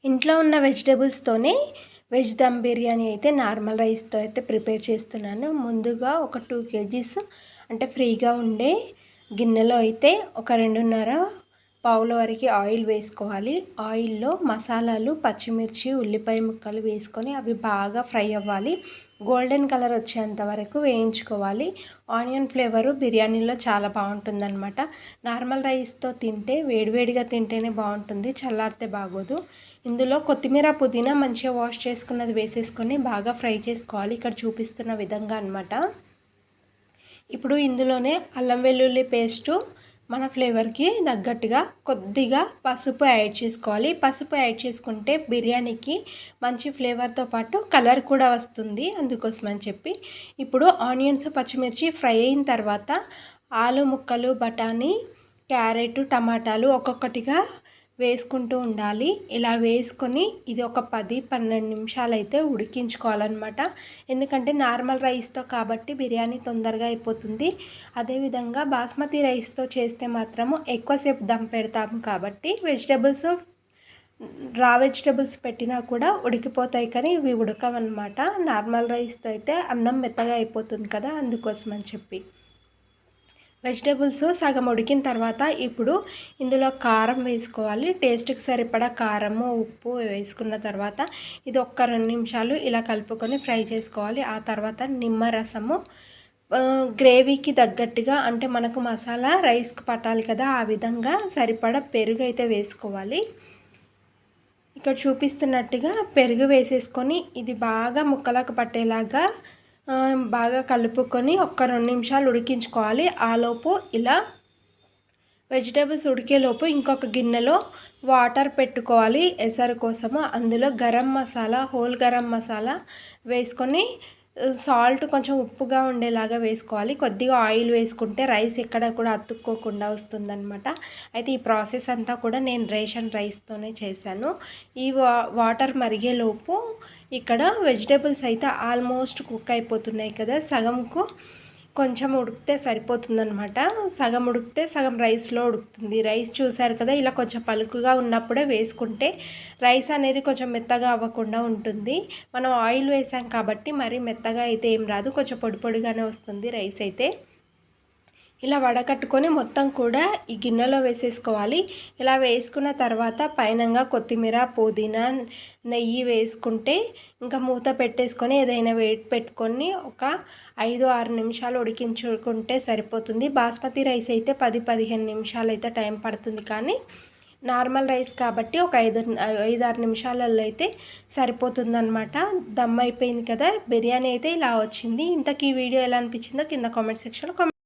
ఇంట్లో ఉన్న వెజిటేబుల్స్తోనే వెజ్ దమ్ బిర్యానీ అయితే నార్మల్ రైస్తో అయితే ప్రిపేర్ చేస్తున్నాను. ముందుగా ఒక 2 kgs అంటే ఫ్రీగా ఉండే గిన్నెలో అయితే ఒక 2.5 పావుల వరకు ఆయిల్ వేసుకోవాలి. ఆయిల్లో మసాలాలు, పచ్చిమిర్చి, ఉల్లిపాయ ముక్కలు వేసుకొని అవి బాగా ఫ్రై అవ్వాలి. గోల్డెన్ కలర్ వచ్చేంత వరకు వేయించుకోవాలి. ఆనియన్ ఫ్లేవరు బిర్యానీలో చాలా బాగుంటుందన్నమాట. నార్మల్ రైస్తో తింటే వేడివేడిగా తింటేనే బాగుంటుంది, చల్లారితే బాగోదు. ఇందులో కొత్తిమీర, పుదీనా మంచిగా వాష్ చేసుకున్నది వేసేసుకొని బాగా ఫ్రై చేసుకోవాలి, ఇక్కడ చూపిస్తున్న విధంగా అన్నమాట. ఇప్పుడు ఇందులోనే అల్లం వెల్లుల్లి పేస్టు మన ఫ్లేవర్కి తగ్గట్టుగా కొద్దిగా పసుపు యాడ్ చేసుకోవాలి. పసుపు యాడ్ చేసుకుంటే బిర్యానీకి మంచి ఫ్లేవర్తో పాటు కలర్ కూడా వస్తుంది, అందుకోసం అని చెప్పి. ఇప్పుడు ఆనియన్స్, పచ్చిమిర్చి ఫ్రై అయిన తర్వాత ఆలు ముక్కలు, బఠానీ, క్యారెట్, టమాటాలు ఒక్కొక్కటిగా వేసుకుంటూ ఉండాలి. ఇలా వేసుకొని ఇది ఒక 10-12 నిమిషాలు అయితే ఉడికించుకోవాలన్నమాట. ఎందుకంటే నార్మల్ రైస్తో కాబట్టి బిర్యానీ తొందరగా అయిపోతుంది. అదేవిధంగా బాస్మతి రైస్తో చేస్తే మాత్రము ఎక్కువసేపు దమ్ పెడతాము కాబట్టి రా వెజిటబుల్స్ పెట్టినా కూడా ఉడికిపోతాయి, కానీ ఇవి ఉడకవన్నమాట. నార్మల్ రైస్తో అయితే అన్నం మెత్తగా అయిపోతుంది కదా, అందుకోసం అని చెప్పి. వెజిటేబుల్స్ సగం ఉడికిన తర్వాత ఇప్పుడు ఇందులో కారం వేసుకోవాలి. టేస్ట్కి సరిపడా కారము, ఉప్పు వేసుకున్న తర్వాత ఇది ఒక్క 2 నిమిషాలు ఇలా కలుపుకొని ఫ్రై చేసుకోవాలి. ఆ తర్వాత నిమ్మరసము గ్రేవీకి తగ్గట్టుగా, అంటే మనకు మసాలా రైస్కి పట్టాలి కదా, ఆ విధంగా సరిపడా పెరుగు అయితే వేసుకోవాలి. ఇక్కడ చూపిస్తున్నట్టుగా పెరుగు వేసేసుకొని ఇది బాగా ముక్కలకు పట్టేలాగా బాగా కలుపుకొని ఒక్క 2 నిమిషాలు ఉడికించుకోవాలి. ఆలోపు ఇలా వెజిటేబుల్స్ ఉడికేలోపు ఇంకొక గిన్నెలో వాటర్ పెట్టుకోవాలి ఎసరు కోసము. అందులో గరం మసాలా, హోల్ గరం మసాలా వేసుకొని సాల్ట్ కొంచెం ఉప్పుగా ఉండేలాగా వేసుకోవాలి. కొద్దిగా ఆయిల్ వేసుకుంటే రైస్ ఎక్కడ కూడా అతుక్కోకుండా వస్తుందన్నమాట. అయితే ఈ ప్రాసెస్ అంతా కూడా నేను రేషన్ రైస్తోనే చేశాను. ఈ వాటర్ మరిగేలోపు ఇక్కడ వెజిటేబుల్స్ అయితే ఆల్మోస్ట్ కుక్ అయిపోతున్నాయి కదా, సగంకు కొంచెం ఉడికితే సరిపోతుందన్నమాట. సగం ఉడికితే సగం రైస్లో ఉడుకుతుంది. రైస్ చూసారు కదా, ఇలా కొంచెం పలుకుగా ఉన్నప్పుడే వేసుకుంటే రైస్ అనేది కొంచెం మెత్తగా అవ్వకుండా ఉంటుంది. మనం ఆయిల్ వేసాం కాబట్టి మరీ మెత్తగా అయితే ఏం రాదు, కొంచెం పొడి పొడిగానే వస్తుంది రైస్ అయితే. ఇలా వడకట్టుకొని మొత్తం కూడా ఈ గిన్నెలో వేసేసుకోవాలి. ఇలా వేసుకున్న తర్వాత పైనంగా కొత్తిమీర, పుదీనా, నెయ్యి వేసుకుంటే ఇంకా మూత పెట్టేసుకొని ఏదైనా వెయిట్ పెట్టుకొని ఒక 5-6 నిమిషాలు ఉడికించుకుంటే సరిపోతుంది. బాస్మతి రైస్ అయితే 10-15 నిమిషాలు అయితే టైం పడుతుంది, కానీ నార్మల్ రైస్ కాబట్టి ఒక 5-6 నిమిషాలలో అయితే సరిపోతుందన్నమాట. దమ్ అయిపోయింది కదా, బిర్యానీ అయితే ఇలా వచ్చింది. ఇంతకీ ఈ వీడియో ఎలా అనిపించిందో కింద కామెంట్ సెక్షన్లో